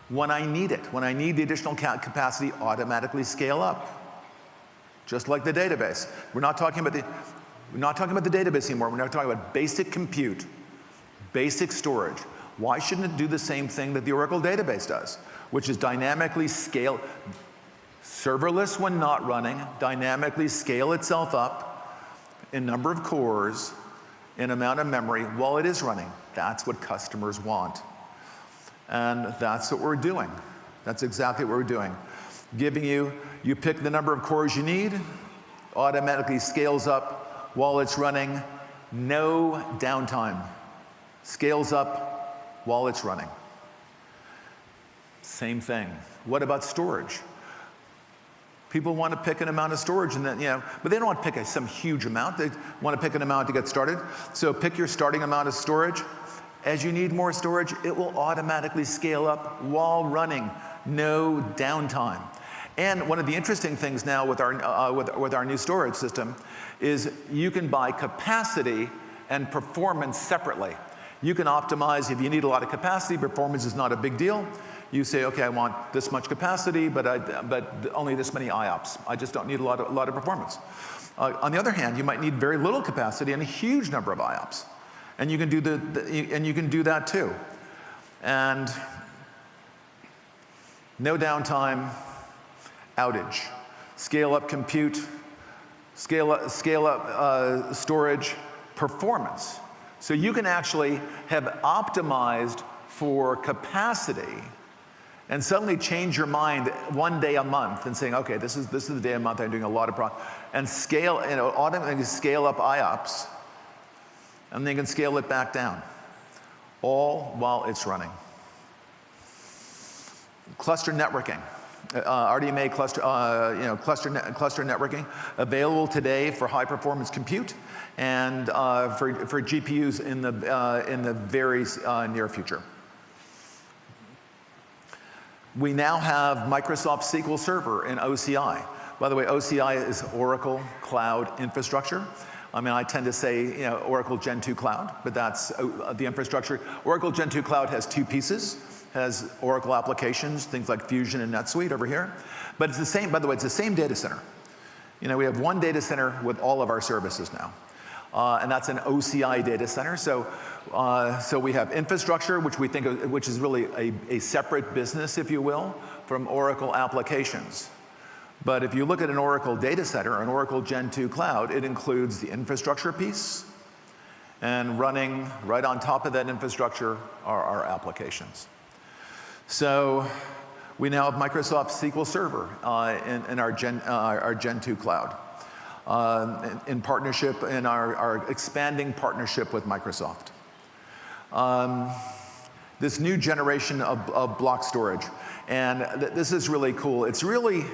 when I need it. When I need the additional capacity, automatically scale up. Just like the database. We're not talking about the database anymore. We're not talking about basic compute, basic storage. Why shouldn't it do the same thing that the Oracle database does, which is dynamically scale, serverless when not running, dynamically scale itself up in number of cores, in amount of memory while it is running? That's what customers want. And that's what we're doing. That's exactly what we're doing. Giving you pick the number of cores you need, automatically scales up while it's running, no downtime. Scales up while it's running. Same thing. What about storage? People want to pick an amount of storage, and then, but they don't want to pick some huge amount. They want to pick an amount to get started. So pick your starting amount of storage. As you need more storage, it will automatically scale up while running, no downtime. And one of the interesting things now with our new storage system is you can buy capacity and performance separately. You can optimize if you need a lot of capacity. Performance is not a big deal. You say, okay, I want this much capacity, but only this many IOPS. I just don't need a lot of performance. On the other hand, you might need very little capacity and a huge number of IOPS, and you can do that too. And no downtime, outage, scale up compute, scale up storage, performance. So you can actually have optimized for capacity and suddenly change your mind one day a month and saying, okay, this is the day a month I'm doing a lot of and scale, automatically scale up IOPS, and then you can scale it back down, all while it's running. Cluster networking. RDMA cluster networking, available today for high performance compute and for GPUs in the very near future. We now have Microsoft SQL Server in OCI. By the way, OCI is Oracle Cloud Infrastructure. I mean, I tend to say Oracle Gen 2 Cloud, but that's the infrastructure. Oracle Gen 2 Cloud has 2 pieces. Has Oracle applications, things like Fusion and NetSuite over here. But it's the same, by the way, it's the same data center. We have one data center with all of our services now. And that's an OCI data center. So we have infrastructure, which is really a separate business, if you will, from Oracle applications. But if you look at an Oracle data center, an Oracle Gen 2 Cloud, it includes the infrastructure piece, and running right on top of that infrastructure are our applications. So we now have Microsoft SQL Server in our Gen 2 Cloud, in partnership, in our expanding partnership with Microsoft. This new generation of block storage, and this is really cool. It's really,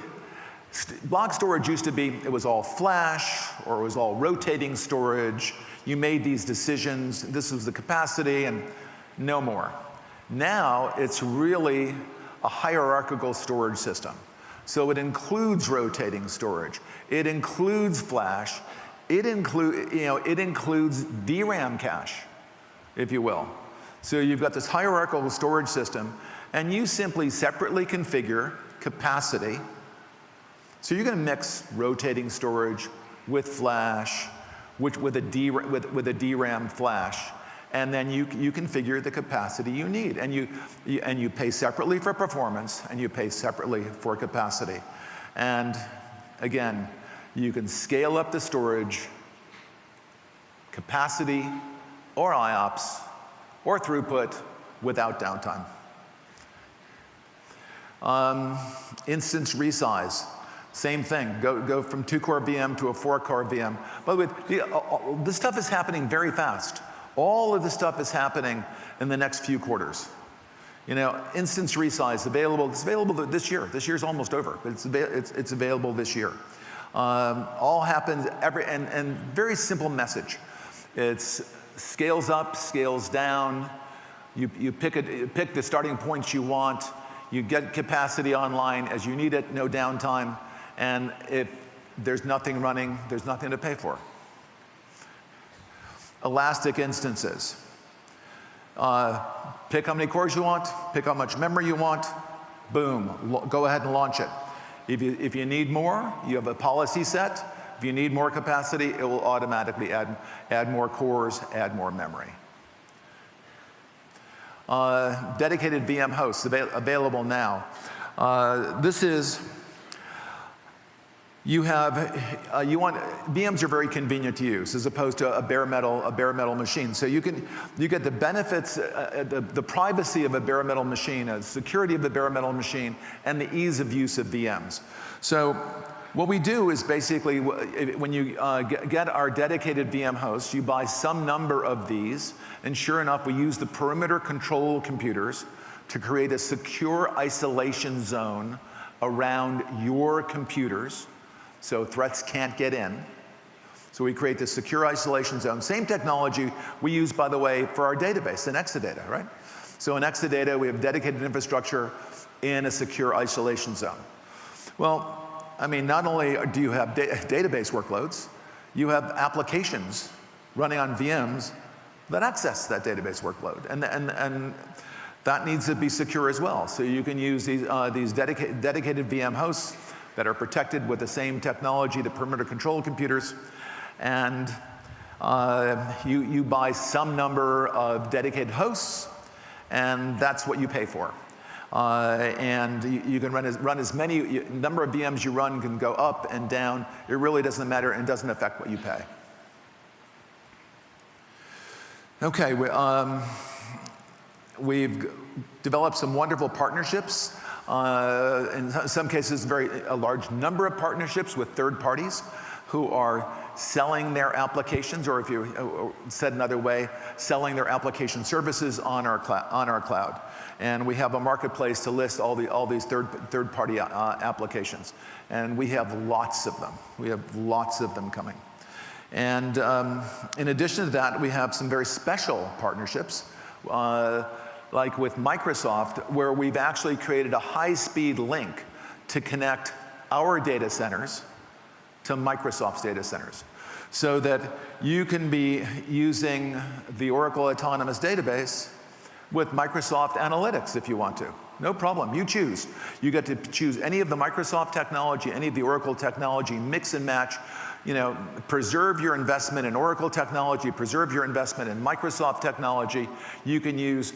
block storage used to be, it was all flash, or it was all rotating storage. You made these decisions, this was the capacity, and no more. Now, it's really a hierarchical storage system. So it includes rotating storage. It includes flash. It includes DRAM cache, if you will. So you've got this hierarchical storage system, and you simply separately configure capacity. So you're going to mix rotating storage, with flash, with a DRAM flash, and then you configure the capacity you need, and you pay separately for performance, and you pay separately for capacity. And again, you can scale up the storage, capacity, or IOPS, or throughput without downtime. Instance resize, same thing. Go from 2-core VM to a 4-core VM. By the way, this stuff is happening very fast. All of this stuff is happening in the next few quarters. You know, instance resize available. It's available this year. This year's almost over, but it's available this year. All happens and very simple message. It's scales up, scales down. You pick the starting points you want. You get capacity online as you need it, no downtime. And if there's nothing running, there's nothing to pay for. Elastic instances. Pick how many cores you want, pick how much memory you want, boom, go ahead and launch it. If you need more, you have a policy set. If you need more capacity, it will automatically add more cores, add more memory. Dedicated VM hosts available now. VMs are very convenient to use as opposed to a bare metal machine. So you get the benefits, the privacy of a bare metal machine, the security of the bare metal machine, and the ease of use of VMs. So what we do is basically, when you get our dedicated VM hosts, you buy some number of these, and sure enough, we use the perimeter control computers to create a secure isolation zone around your computers, so threats can't get in. So we create this secure isolation zone. Same technology we use, by the way, for our database, in Exadata, right? So in Exadata, we have dedicated infrastructure in a secure isolation zone. Well, I mean, not only do you have database workloads, you have applications running on VMs that access that database workload. And that needs to be secure as well. So you can use these dedicated VM hosts that are protected with the same technology, the perimeter control computers, and you buy some number of dedicated hosts, and that's what you pay for. And you can run as many, number of VMs you run can go up and down. It really doesn't matter and doesn't affect what you pay. Okay, we've developed some wonderful partnerships. In some cases, a large number of partnerships with third parties who are selling their applications, or if you said another way, selling their application services on our cloud. And we have a marketplace to list all these third-party applications. And we have lots of them. We have lots of them coming. And in addition to that, we have some very special partnerships, like with Microsoft, where we've actually created a high-speed link to connect our data centers to Microsoft's data centers, so that you can be using the Oracle Autonomous Database with Microsoft Analytics if you want to. No problem, you choose. You get to choose any of the Microsoft technology, any of the Oracle technology, mix and match. You know, preserve your investment in Oracle technology, preserve your investment in Microsoft technology. You can use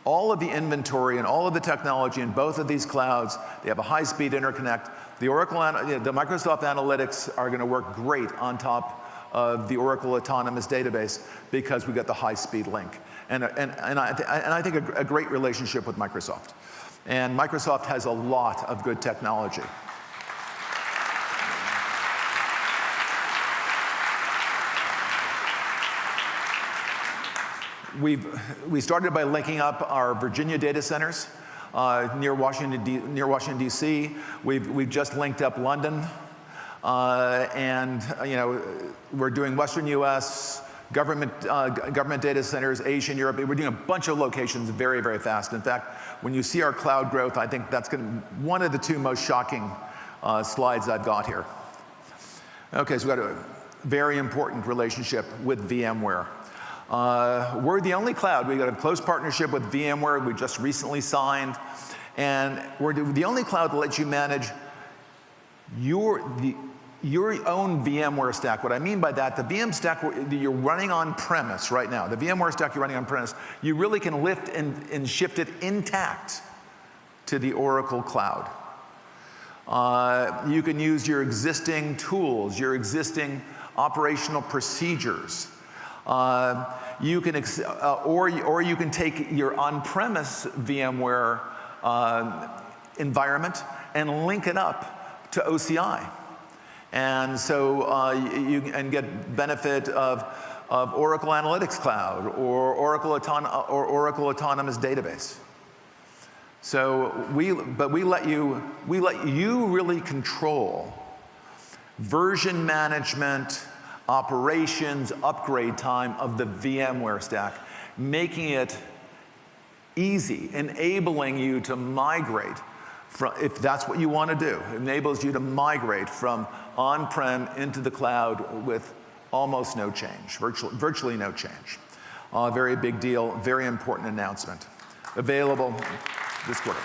all of the inventory and all of the technology in both of these clouds. They have a high-speed interconnect. The Microsoft Analytics are going to work great on top of the Oracle Autonomous Database because we got the high-speed link. And I think a great relationship with Microsoft. And Microsoft has a lot of good technology. We started by linking up our Virginia data centers near Washington, D.C. We've just linked up London, and we're doing Western U.S. government data centers, Asian, Europe. We're doing a bunch of locations very, very fast. In fact, when you see our cloud growth, I think that's one of the two most shocking slides I've got here. Okay, so we've got a very important relationship with VMware. We're the only cloud. We've got a close partnership with VMware. We just recently signed. And we're the only cloud that lets you manage your own VMware stack. What I mean by that, the VM stack that you're running on premise right now, the VMware stack you're running on premise, you really can lift and shift it intact to the Oracle Cloud. You can use your existing tools, your existing operational procedures. You can or you can take your on-premise VMware environment and link it up to OCI. And so you can get benefit of Oracle Analytics Cloud or Oracle Autonomous Database. So we let you really control version management, operations, upgrade time of the VMware stack, making it easy, enabling you to migrate from, if that's what you want to do, it enables you to migrate from on-prem into the cloud with almost no change, virtually no change. Very big deal, very important announcement. Available this quarter.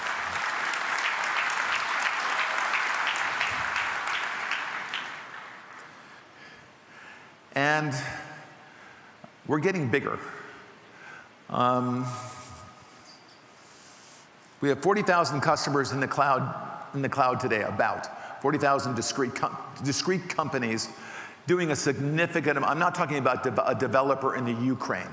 And we're getting bigger. We have 40,000 customers in the cloud today, about 40,000 discrete companies doing a significant amount. I'm not talking about a developer in the Ukraine.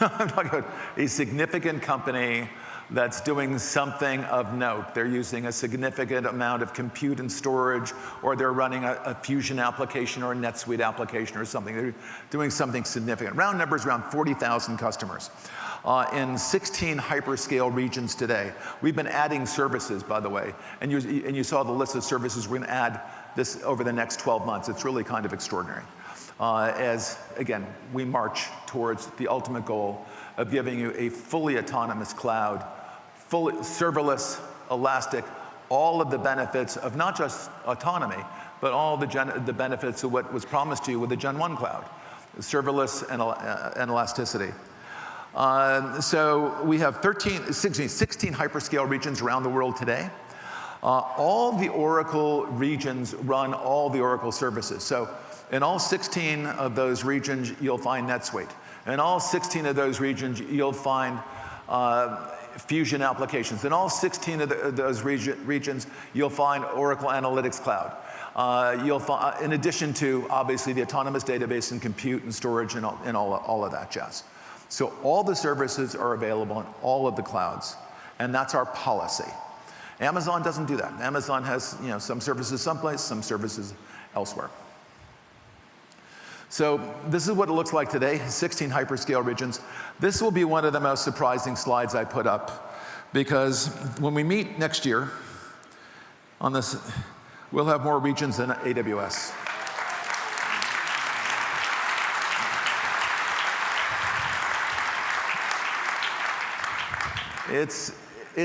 I'm talking about a significant company that's doing something of note. They're using a significant amount of compute and storage, or they're running a Fusion application or a NetSuite application or something. They're doing something significant. Round numbers, around 40,000 customers. In 16 hyperscale regions today. We've been adding services, by the way, and you saw the list of services we're going to add this over the next 12 months. It's really kind of extraordinary. As, again, we march towards the ultimate goal of giving you a fully autonomous cloud, fully serverless, elastic, all of the benefits of not just autonomy, but all the benefits of what was promised to you with the Gen 1 cloud, serverless and elasticity. So we have 16 hyperscale regions around the world today. All the Oracle regions run all the Oracle services. So in all 16 of those regions, you'll find NetSuite. In all 16 of those regions, you'll find Fusion applications. In all 16 of those regions, you'll find Oracle Analytics Cloud. You'll find, in addition to, obviously, the autonomous database and compute and storage and all of that jazz. So all the services are available in all of the clouds, and that's our policy. Amazon doesn't do that. Amazon has, some services someplace, some services elsewhere. So this is what it looks like today, 16 hyperscale regions. This will be one of the most surprising slides I put up, because when we meet next year on this, we'll have more regions than AWS. It's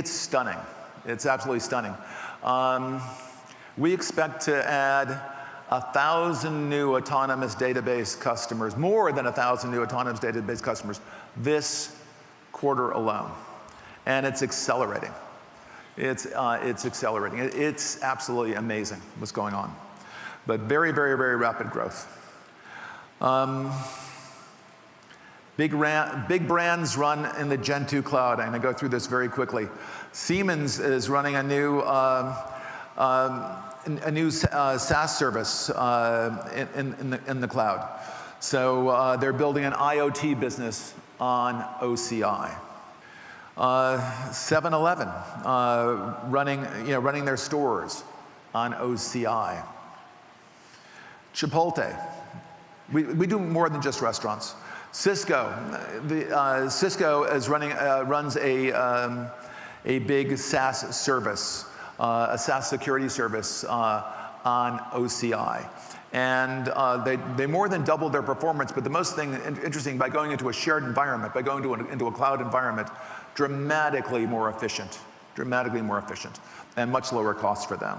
stunning. It's absolutely stunning. We expect to add 1,000 new autonomous database customers, more than 1,000 new autonomous database customers this quarter alone. And it's accelerating. It's accelerating. It's absolutely amazing what's going on. But very, very, very rapid growth. Big brands run in the Gen 2 cloud. I'm going to go through this very quickly. Siemens is running a new SaaS service in the cloud. So they're building an IoT business on OCI. 7-Eleven running their stores on OCI. Chipotle. We do more than just restaurants. Cisco. Cisco is runs a big SaaS service, a SaaS security service on OCI. And they more than doubled their performance, but the most interesting, by going into a shared environment, by going into a cloud environment, dramatically more efficient, and much lower cost for them.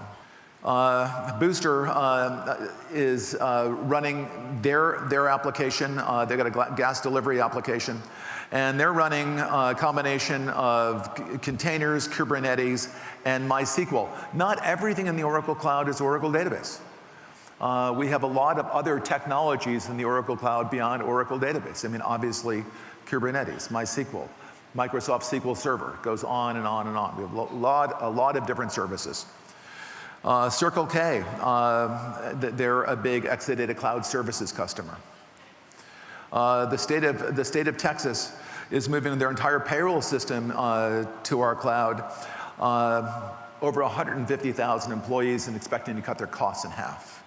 Booster is running their application. They've got a gas delivery application, and they're running a combination of containers, Kubernetes, and MySQL. Not everything in the Oracle Cloud is Oracle Database. We have a lot of other technologies in the Oracle Cloud beyond Oracle Database. I mean, obviously, Kubernetes, MySQL, Microsoft SQL Server, goes on and on and on. We have a lot of different services. Circle K, they're a big Exadata Cloud Services customer. The state of Texas is moving their entire payroll system to our cloud. Over 150,000 employees and expecting to cut their costs in half.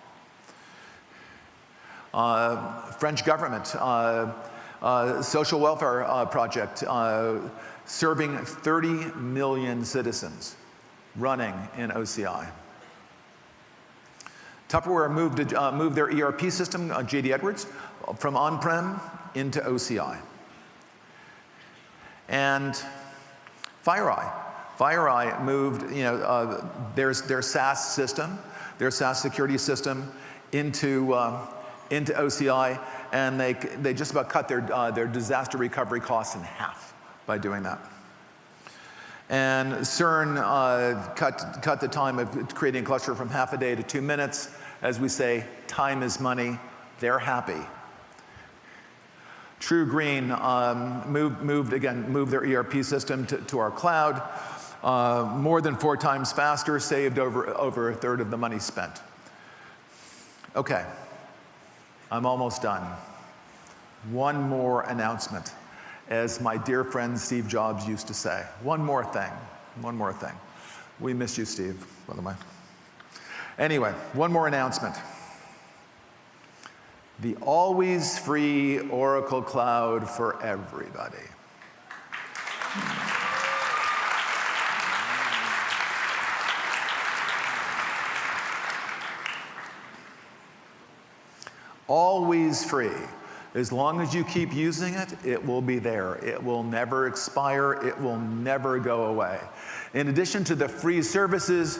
French government, social welfare project, serving 30 million citizens, running in OCI. Tupperware moved their ERP system, J.D. Edwards, from on-prem into OCI. And FireEye moved their SaaS system, their SaaS security system into OCI, and they just about cut their disaster recovery costs in half by doing that. And CERN cut the time of creating a cluster from half a day to 2 minutes. As we say, time is money. They're happy. True Green moved their ERP system to our cloud. More than 4 times faster, saved over a third of the money spent. Okay, I'm almost done. One more announcement, as my dear friend Steve Jobs used to say. One more thing. We miss you, Steve, by the way. Anyway, one more announcement. The always free Oracle Cloud for everybody. Always free. As long as you keep using it, it will be there. It will never expire. It will never go away. In addition to the free services,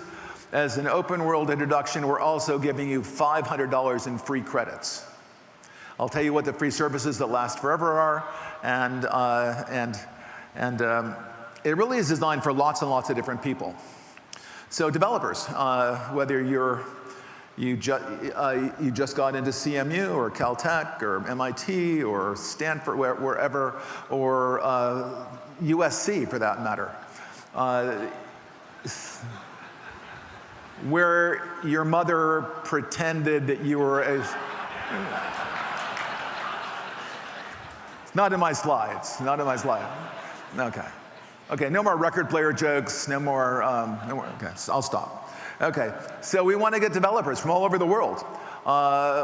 as an OpenWorld introduction, we're also giving you $500 in free credits. I'll tell you what the free services that last forever are, and it really is designed for lots and lots of different people. So developers, whether you just got into CMU or Caltech or MIT or Stanford, wherever, or USC for that matter, where your mother pretended that you were a... It's not in my slides, Okay, no more record player jokes, no more, okay, so I'll stop. Okay, so we want to get developers from all over the world.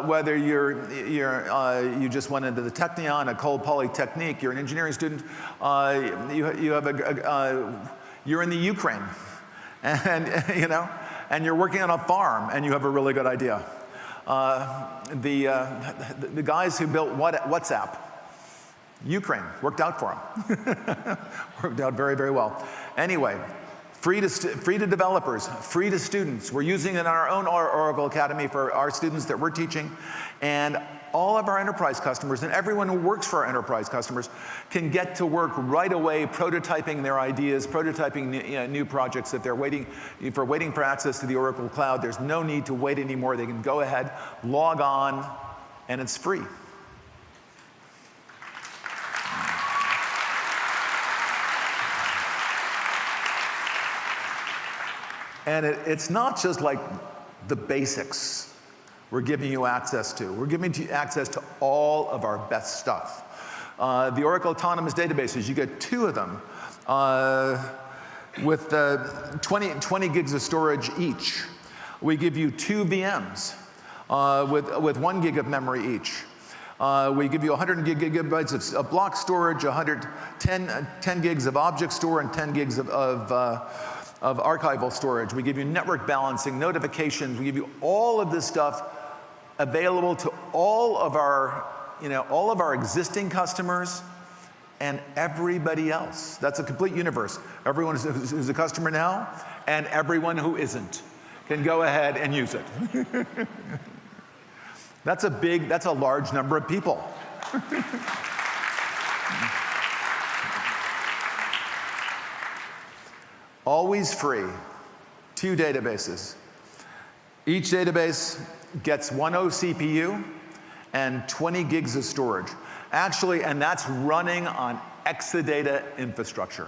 Whether you just went into the Technion, a Cold Polytechnique, you're an engineering student, you're in the Ukraine, and and you're working on a farm, and you have a really good idea. The guys who built WhatsApp, Ukraine, worked out for them. Worked out very, very well. Anyway, free to developers, free to students. We're using it in our own Oracle Academy for our students that we're teaching. And all of our enterprise customers and everyone who works for our enterprise customers can get to work right away prototyping their ideas, prototyping new projects. If they're waiting for access to the Oracle Cloud, there's no need to wait anymore. They can go ahead, log on, and it's free. And it's not just like the basics we're giving you access to. We're giving you access to all of our best stuff. The Oracle Autonomous Databases, you get 2 of them with 20 gigs of storage each. We give you 2 VMs with 1 gig of memory each. We give you 100 gigabytes of block storage, 10 gigs of object store, and 10 gigs of archival storage. We give you network balancing, notifications. We give you all of this stuff available to all of our existing customers and everybody else. That's a complete universe. Everyone who's a customer now and everyone who isn't can go ahead and use it. That's a large number of people. Always free, 2 databases. Each database gets 1 CPU and 20 gigs of storage. Actually, and that's running on Exadata infrastructure.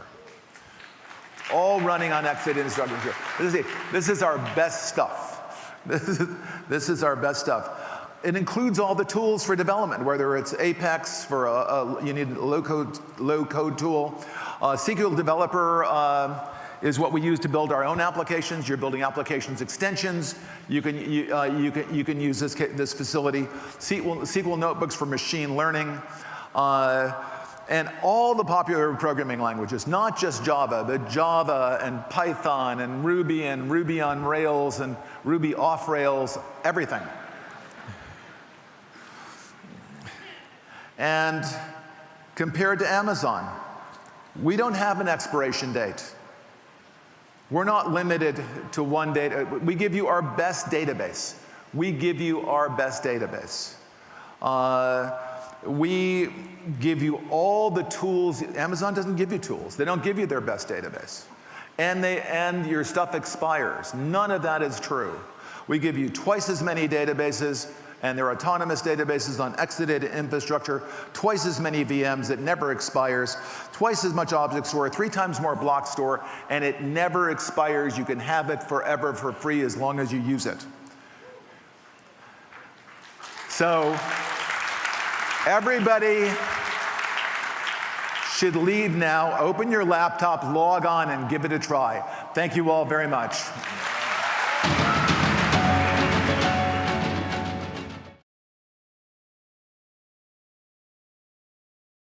All running on Exadata infrastructure. This is our best stuff. This is our best stuff. It includes all the tools for development, whether it's Apex for you need a low code tool. SQL Developer is what we use to build our own applications. You're building applications extensions. You can use this facility. SQL notebooks for machine learning. And all the popular programming languages, not just Java, but Java and Python and Ruby on Rails and Ruby off Rails, everything. And compared to Amazon, we don't have an expiration date. We're not limited to one data. We give you our best database. We give you our best database. We give you all the tools. Amazon doesn't give you tools. They don't give you their best database. And your stuff expires. None of that is true. We give you twice as many databases, and they're autonomous databases on Exadata infrastructure, twice as many VMs, it never expires, twice as much object store, 3 times more block store, and it never expires. You can have it forever for free as long as you use it. So, everybody should leave now, open your laptop, log on, and give it a try. Thank you all very much.